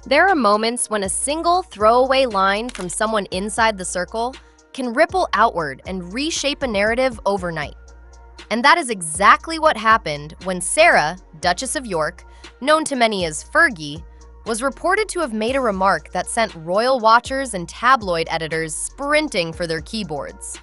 There are moments when a single throwaway line from someone inside the circle can ripple outward and reshape a narrative overnight. And that is exactly what happened when Sarah, Duchess of York, known to many as Fergie, was reported to have made a remark that sent royal watchers and tabloid editors sprinting for their keyboards.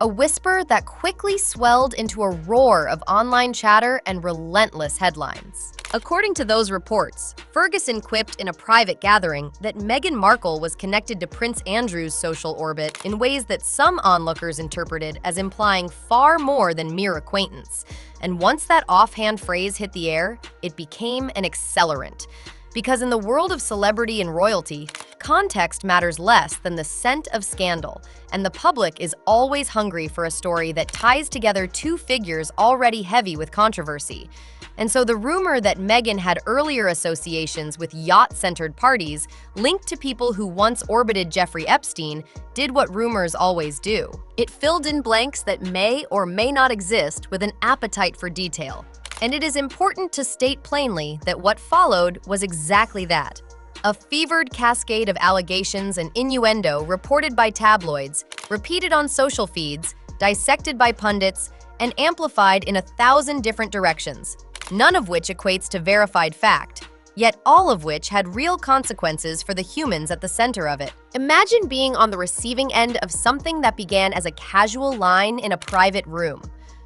A whisper that quickly swelled into a roar of online chatter and relentless headlines. According to those reports, Ferguson quipped in a private gathering that Meghan Markle was connected to Prince Andrew's social orbit in ways that some onlookers interpreted as implying far more than mere acquaintance. And once that offhand phrase hit the air, it became an accelerant. Because in the world of celebrity and royalty, context matters less than the scent of scandal, and the public is always hungry for a story that ties together two figures already heavy with controversy. And so the rumor that Meghan had earlier associations with yacht-centered parties linked to people who once orbited Jeffrey Epstein did what rumors always do. It filled in blanks that may or may not exist with an appetite for detail. And it is important to state plainly that what followed was exactly that. A fevered cascade of allegations and innuendo reported by tabloids, repeated on social feeds, dissected by pundits, and amplified in 1,000 different directions, none of which equates to verified fact, yet all of which had real consequences for the humans at the center of it. Imagine being on the receiving end of something that began as a casual line in a private room.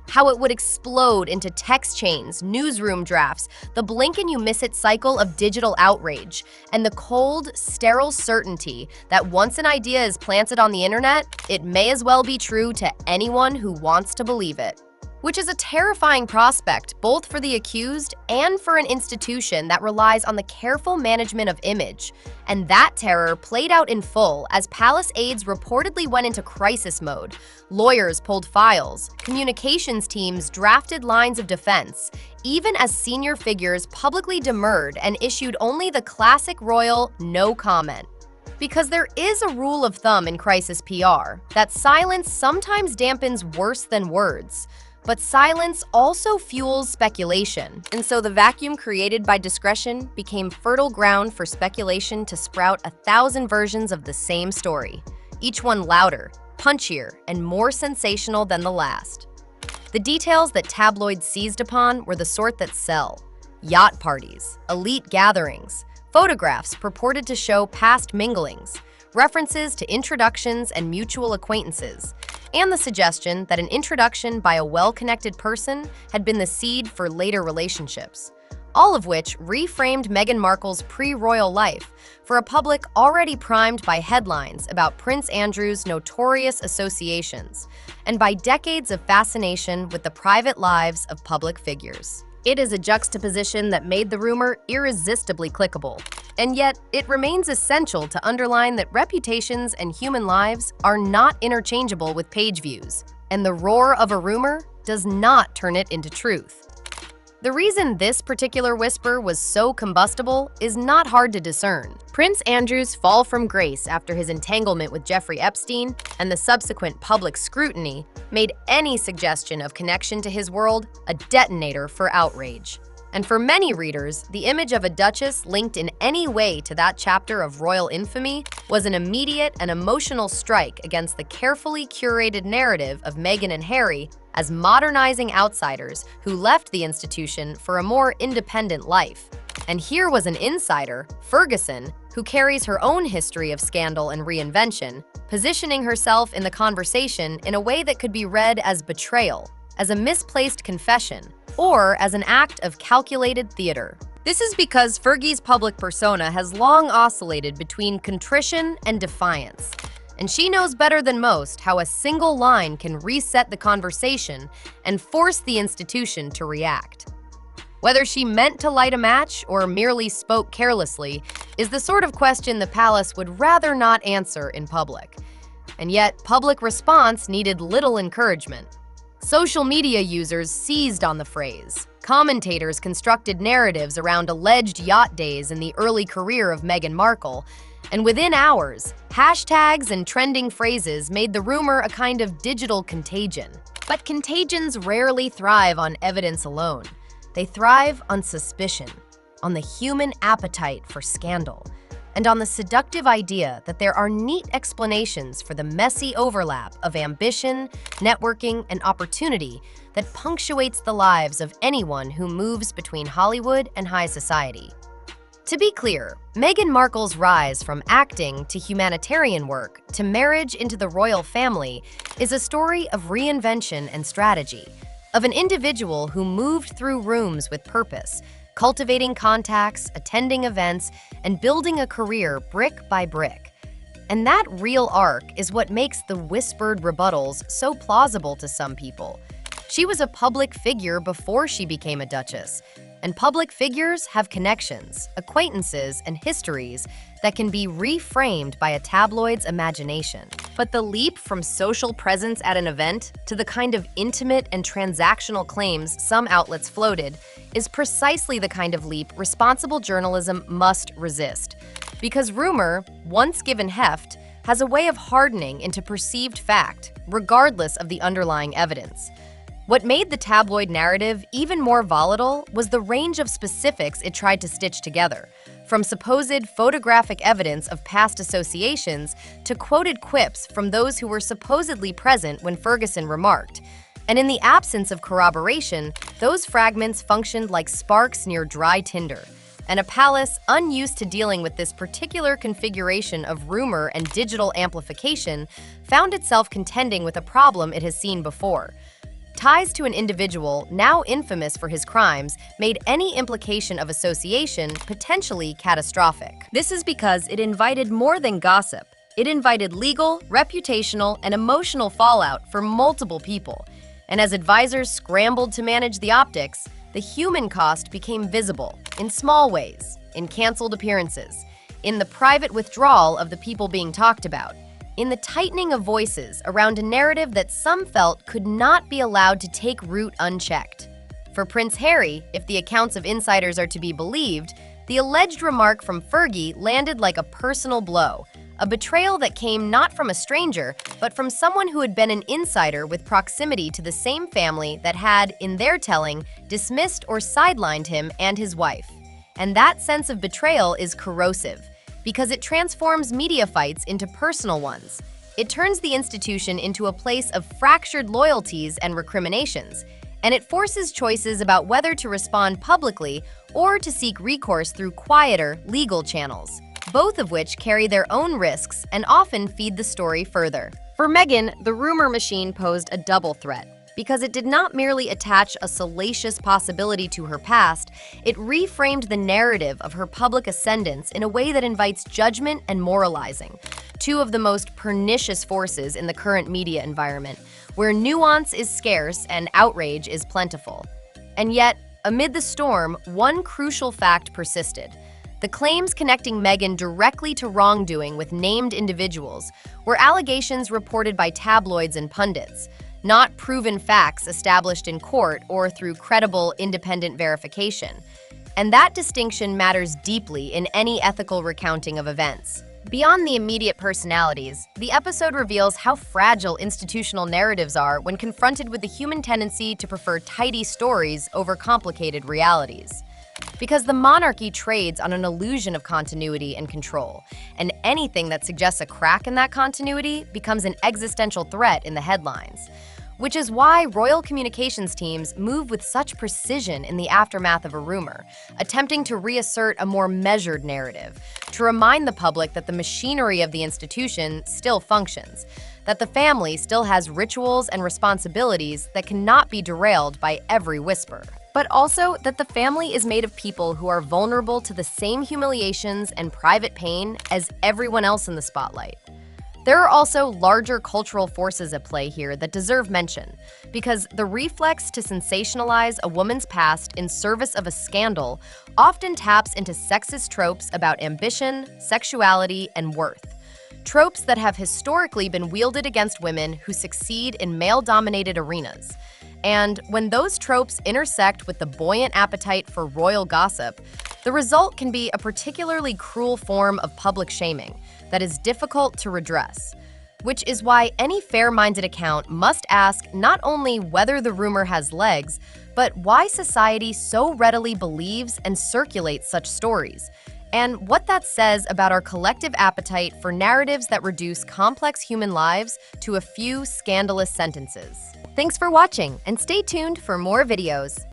How it would explode into text chains, newsroom drafts, the blink-and-you-miss-it cycle of digital outrage, and the cold, sterile certainty that once an idea is planted on the internet, it may as well be true to anyone who wants to believe it. Which is a terrifying prospect both for the accused and for an institution that relies on the careful management of image. And that terror played out in full as palace aides reportedly went into crisis mode. Lawyers pulled files, communications teams drafted lines of defense, even as senior figures publicly demurred and issued only the classic royal no comment. Because there is a rule of thumb in crisis PR, that silence sometimes dampens worse than words. But silence also fuels speculation, and so the vacuum created by discretion became fertile ground for speculation to sprout 1,000 versions of the same story, each one louder, punchier, and more sensational than the last. The details that tabloids seized upon were the sort that sell: yacht parties, elite gatherings, photographs purported to show past minglings, references to introductions and mutual acquaintances, and the suggestion that an introduction by a well-connected person had been the seed for later relationships, all of which reframed Meghan Markle's pre-royal life for a public already primed by headlines about Prince Andrew's notorious associations and by decades of fascination with the private lives of public figures. It is a juxtaposition that made the rumor irresistibly clickable. And yet, it remains essential to underline that reputations and human lives are not interchangeable with page views, and the roar of a rumor does not turn it into truth. The reason this particular whisper was so combustible is not hard to discern. Prince Andrew's fall from grace after his entanglement with Jeffrey Epstein and the subsequent public scrutiny made any suggestion of connection to his world a detonator for outrage. And for many readers, the image of a duchess linked in any way to that chapter of royal infamy was an immediate and emotional strike against the carefully curated narrative of Meghan and Harry as modernizing outsiders who left the institution for a more independent life. And here was an insider, Ferguson, who carries her own history of scandal and reinvention, positioning herself in the conversation in a way that could be read as betrayal, as a misplaced confession, or as an act of calculated theater. This is because Fergie's public persona has long oscillated between contrition and defiance, and she knows better than most how a single line can reset the conversation and force the institution to react. Whether she meant to light a match or merely spoke carelessly is the sort of question the palace would rather not answer in public. And yet, public response needed little encouragement. Social media users seized on the phrase. Commentators constructed narratives around alleged yacht days in the early career of Meghan Markle, and within hours, hashtags and trending phrases made the rumor a kind of digital contagion. But contagions rarely thrive on evidence alone. They thrive on suspicion, on the human appetite for scandal. and on the seductive idea that there are neat explanations for the messy overlap of ambition, networking, and opportunity that punctuates the lives of anyone who moves between Hollywood and high society. To be clear, Meghan Markle's rise from acting to humanitarian work to marriage into the royal family is a story of reinvention and strategy, of an individual who moved through rooms with purpose, cultivating contacts, attending events, and building a career brick by brick. And that real arc is what makes the whispered rebuttals so plausible to some people. She was a public figure before she became a duchess, and public figures have connections, acquaintances, and histories that can be reframed by a tabloid's imagination. But the leap from social presence at an event to the kind of intimate and transactional claims some outlets floated is precisely the kind of leap responsible journalism must resist. Because rumor, once given heft, has a way of hardening into perceived fact, regardless of the underlying evidence. What made the tabloid narrative even more volatile was the range of specifics it tried to stitch together, from supposed photographic evidence of past associations to quoted quips from those who were supposedly present when Ferguson remarked. And in the absence of corroboration, those fragments functioned like sparks near dry tinder. And a palace unused to dealing with this particular configuration of rumor and digital amplification found itself contending with a problem it has seen before. Ties to an individual, now infamous for his crimes, made any implication of association potentially catastrophic. This is because it invited more than gossip. It invited legal, reputational, and emotional fallout for multiple people. And as advisors scrambled to manage the optics, the human cost became visible in small ways, in canceled appearances, in the private withdrawal of the people being talked about, in the tightening of voices around a narrative that some felt could not be allowed to take root unchecked. For Prince Harry, if the accounts of insiders are to be believed, the alleged remark from Fergie landed like a personal blow, a betrayal that came not from a stranger, but from someone who had been an insider with proximity to the same family that had, in their telling, dismissed or sidelined him and his wife. And that sense of betrayal is corrosive, because it transforms media fights into personal ones. It turns the institution into a place of fractured loyalties and recriminations, and it forces choices about whether to respond publicly or to seek recourse through quieter, legal channels, both of which carry their own risks and often feed the story further. For Meghan, the rumor machine posed a double threat. Because it did not merely attach a salacious possibility to her past, it reframed the narrative of her public ascendance in a way that invites judgment and moralizing, two of the most pernicious forces in the current media environment, where nuance is scarce and outrage is plentiful. And yet, amid the storm, one crucial fact persisted. The claims connecting Meghan directly to wrongdoing with named individuals were allegations reported by tabloids and pundits, not proven facts established in court or through credible, independent verification. And that distinction matters deeply in any ethical recounting of events. Beyond the immediate personalities, the episode reveals how fragile institutional narratives are when confronted with the human tendency to prefer tidy stories over complicated realities. Because the monarchy trades on an illusion of continuity and control, and anything that suggests a crack in that continuity becomes an existential threat in the headlines. Which is why royal communications teams move with such precision in the aftermath of a rumor, attempting to reassert a more measured narrative, to remind the public that the machinery of the institution still functions, that the family still has rituals and responsibilities that cannot be derailed by every whisper. But also that the family is made of people who are vulnerable to the same humiliations and private pain as everyone else in the spotlight. There are also larger cultural forces at play here that deserve mention, because the reflex to sensationalize a woman's past in service of a scandal often taps into sexist tropes about ambition, sexuality, and worth. Tropes that have historically been wielded against women who succeed in male-dominated arenas. And when those tropes intersect with the buoyant appetite for royal gossip, the result can be a particularly cruel form of public shaming that is difficult to redress. Which is why any fair-minded account must ask not only whether the rumor has legs, but why society so readily believes and circulates such stories, and what that says about our collective appetite for narratives that reduce complex human lives to a few scandalous sentences. Thanks for watching, and stay tuned for more videos.